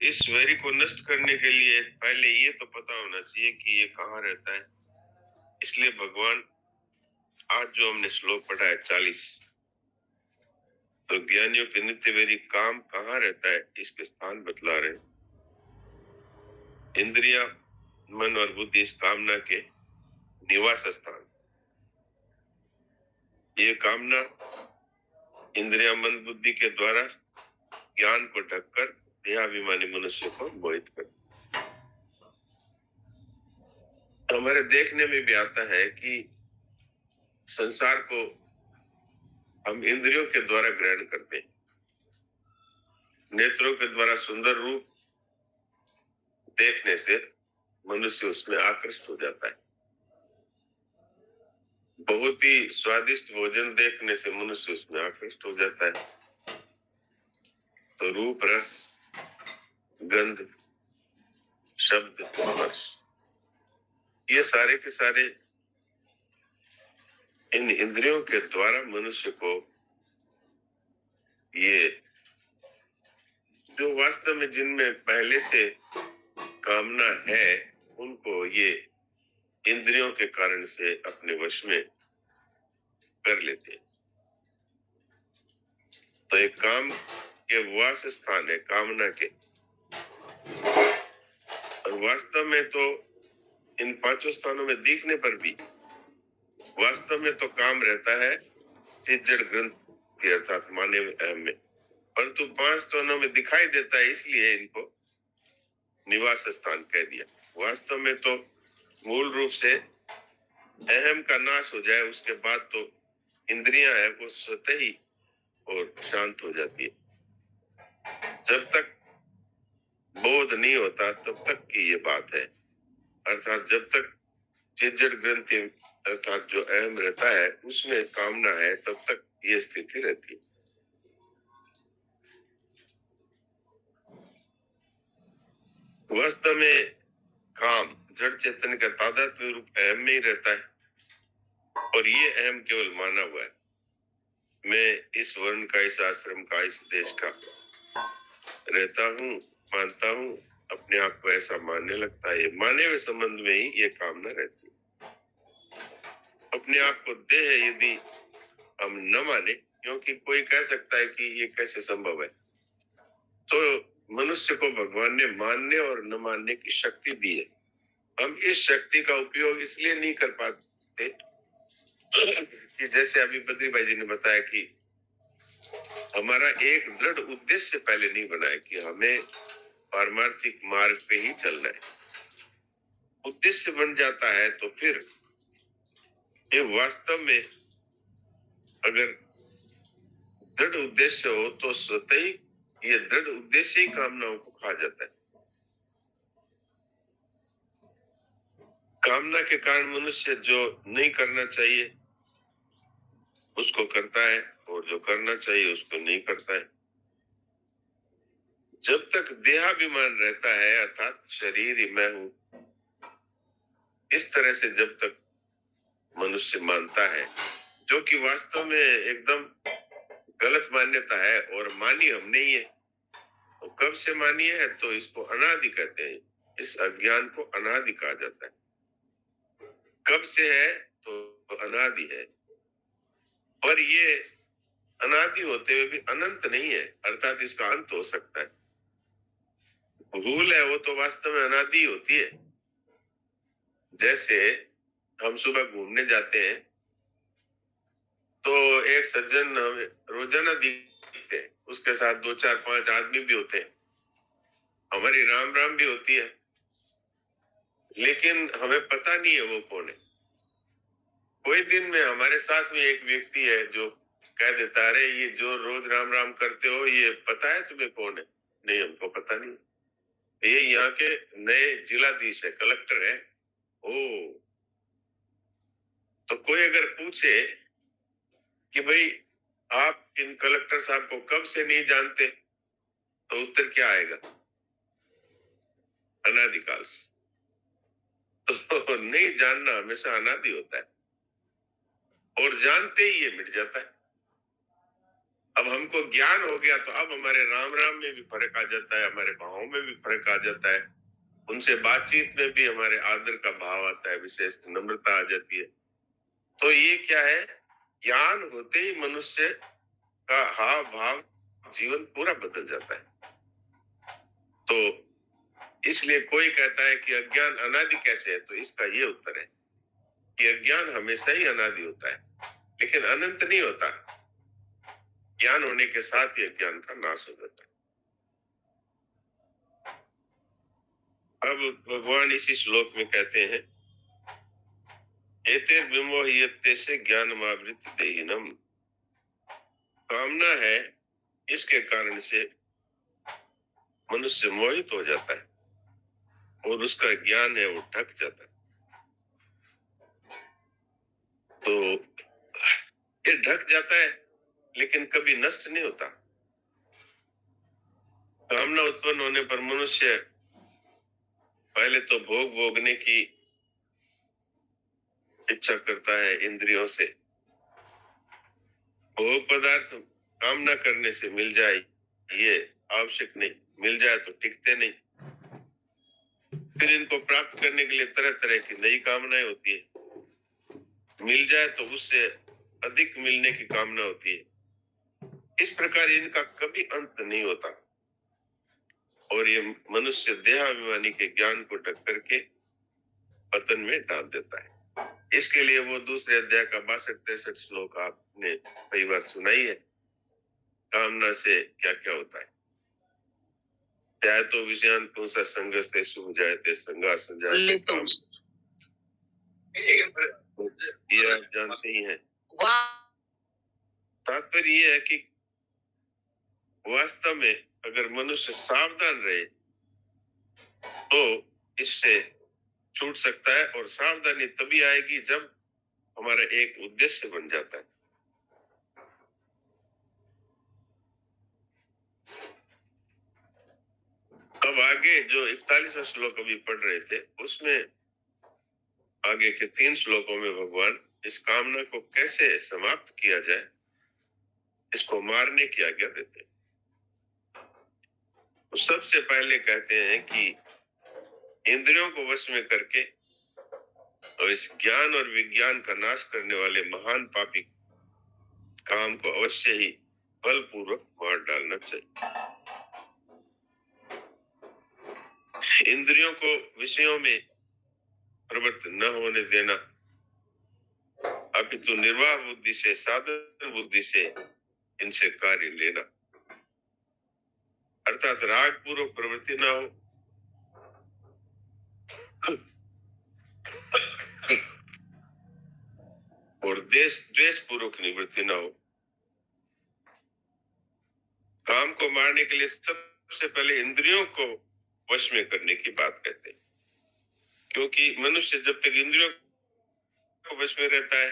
इस वैरी को नष्ट करने के लिए पहले ये तो पता होना चाहिए कि ये कहाँ रहता है। इसलिए भगवान आज जो हमने श्लोक पढ़ा है 40, तो ज्ञानियों के नित्य वैरी काम कहाँ रहता है इसके स्थान बतला रहे। इंद्रिया, मन और बुद्धि इस कामना के निवास स्थान। ये कामना इंद्रिया, मन, बुद्धि के द्वारा ज्ञान को ढककर देहाभिमानी मनुष्य को मोहित कर। हमारे देखने में भी आता है कि संसार को हम इंद्रियों के द्वारा ग्रहण करते हैं। नेत्रों के द्वारा सुंदर रूप देखने से मनुष्य उसमें आकृष्ट हो जाता है। बहुत ही स्वादिष्ट भोजन देखने से मनुष्य उसमें आकृष्ट हो जाता है। तो रूप, रस, गंध, शब्द, स्पर्श, ये सारे के सारे इन इंद्रियों के द्वारा मनुष्य को ये जो वास्तव में जिनमें पहले से कामना है उनको ये इंद्रियों के कारण से अपने वश में कर लेते हैं। तो एक काम के वास स्थान है कामना के, और वास्तव में तो इन पांचों स्थानों में दिखने पर भी वास्तव में तो काम रहता है चित जड़ ग्रंथि अर्थात माने अहम में, परंतु पांच स्थानों में दिखाई देता है इसलिए इनको निवास स्थान कह दिया। वास्तव में तो मूल रूप से अहम का नाश हो जाए उसके बाद तो इंद्रियां है वो स्वतः ही और शांत हो जाती है। जब तक बोध नहीं होता तब तक की ये बात है, अर्थात जब तक चिज्जड़ ग्रंथि अर्थात जो अहम रहता है उसमें कामना है तब तक ये स्थिति रहती है। वास्तव में काम जड़ चेतन का तादात्म्य रूप अहम में ही रहता है, और ये अहम केवल माना हुआ है। मैं इस वर्ण का, इस आश्रम का, इस देश का रहता हूँ, मानता हूँ, अपने आप को ऐसा मानने लगता है। माने हुए संबंध में ही ये कामना रहती है। अपने आप को देह यदि हम न माने, क्योंकि कोई कह सकता है कि ये कैसे संभव है, तो मनुष्य को भगवान ने मानने और न मानने की शक्ति दी है। हम इस शक्ति का उपयोग इसलिए नहीं कर पाते कि जैसे अभी बद्री भाई जी ने बताया कि हमारा एक दृढ़ उद्देश्य पहले नहीं बना है कि हमें पारमार्थिक मार्ग पे ही चलना है। उद्देश्य बन जाता है तो फिर ये वास्तव में अगर दृढ़ उद्देश्य हो तो स्वतः ही ये दृढ़ उद्देश्य ही कामनाओं को खा जाता है। कामना के कारण मनुष्य जो नहीं करना चाहिए उसको करता है, और जो करना चाहिए उसको नहीं करता है। जब तक देहाभिमान रहता है अर्थात शरीर ही मैं हूं, इस तरह से जब तक मनुष्य मानता है, जो कि वास्तव में एकदम गलत मान्यता है और मानी हमने ही है। तो कब से मानी है, तो इसको अनादि कहते हैं। इस अज्ञान को अनादि कहा जाता है। कब से है, तो अनादि है, पर ये अनादि होते हुए भी अनंत नहीं है, अर्थात इसका अंत हो सकता है। भूल है वो तो वास्तव में अनादि होती है। जैसे हम सुबह घूमने जाते हैं तो एक सज्जन हमें रोजाना दिखते हैं, उसके साथ 2 4 5 आदमी भी होते हैं, हमारी राम राम भी होती है, लेकिन हमें पता नहीं है वो कौन है। कोई दिन में हमारे साथ में एक व्यक्ति है जो कह देता है, अरे ये जो रोज राम राम करते हो ये पता है तुम्हें कौन है? नहीं, हमको पता नहीं, ये यहाँ के नए जिलाधीश है, कलेक्टर है। ओ, तो कोई अगर पूछे कि भाई आप इन कलेक्टर साहब को कब से नहीं जानते, तो उत्तर क्या आएगा? अनादिकाल से। तो नहीं जानना हमेशा अनादि होता है, और जानते ही ये मिट जाता है। अब हमको ज्ञान हो गया तो अब हमारे राम राम में भी फर्क आ जाता है, हमारे भावों में भी फर्क आ जाता है, उनसे बातचीत में भी हमारे आदर का भाव आता है, विशेष नम्रता आ जाती है। तो ये क्या है, ज्ञान होते ही मनुष्य का हाव भाव जीवन पूरा बदल जाता है। तो इसलिए कोई कहता है कि अज्ञान अनादि कैसे है, तो इसका ये उत्तर है कि अज्ञान हमेशा ही अनादि होता है, लेकिन अनंत नहीं होता। ज्ञान होने के साथ ही अज्ञान का नाश हो जाता है। अब भगवान इसी श्लोक में कहते हैं, एते विमोह्यते से ज्ञानमावृत्य देहिनम, कामना है इसके कारण से मनुष्य मोहित हो जाता है और उसका ज्ञान है वो ढक जाता है। तो ये ढक जाता है लेकिन कभी नष्ट नहीं होता। कामना उत्पन्न होने पर मनुष्य पहले तो भोग भोगने की इच्छा करता है इंद्रियों से। भोग पदार्थ कामना करने से मिल जाए ये आवश्यक नहीं, मिल जाए तो टिकते नहीं। फिर इनको प्राप्त करने के लिए तरह तरह की नई कामनाएं होती है, मिल जाए तो उससे अधिक मिलने की कामना होती है। इस प्रकार इनका कभी अंत नहीं होता और ये मनुष्य देहाभिमानी के ज्ञान को ढक करके पतन में डाल देता है। इसके लिए वो दूसरे अध्याय का 62-63 श्लोक आपने कई बार सुनाई है, कामना से क्या क्या होता है। त्यातो विषयान पुंसा संगस्ते सुख जायते संगा संजाते काम, ये आप जानते ही हैं। तात्पर्य ये है कि वास्तव में अगर मनुष्य सावधान रहे तो इससे छूट सकता है, और सावधानी तभी आएगी जब हमारा एक उद्देश्य बन जाता है। अब आगे जो 41वां श्लोक अभी पढ़ रहे थे उसमें आगे के 3 श्लोकों में भगवान इस कामना को कैसे समाप्त किया जाए, इसको मारने की आज्ञा देते हैं। तो सबसे पहले कहते हैं कि इंद्रियों को वश में करके और इस ज्ञान और विज्ञान का नाश करने वाले महान पापी काम को अवश्य ही बलपूर्वक मार डालना चाहिए। इंद्रियों को विषयों में प्रवृत्त न होने देना, अपितु निर्वाह बुद्धि से, साधन बुद्धि से इनसे कार्य लेना, अर्थात राग पूर्वक प्रवृत्ति न हो और द्वेष पूर्वक निवृत्ति न हो। काम को मारने के लिए सबसे पहले इंद्रियों को वश में करने की बात कहते हैं, क्योंकि मनुष्य जब तक इंद्रियों को वश में रहता है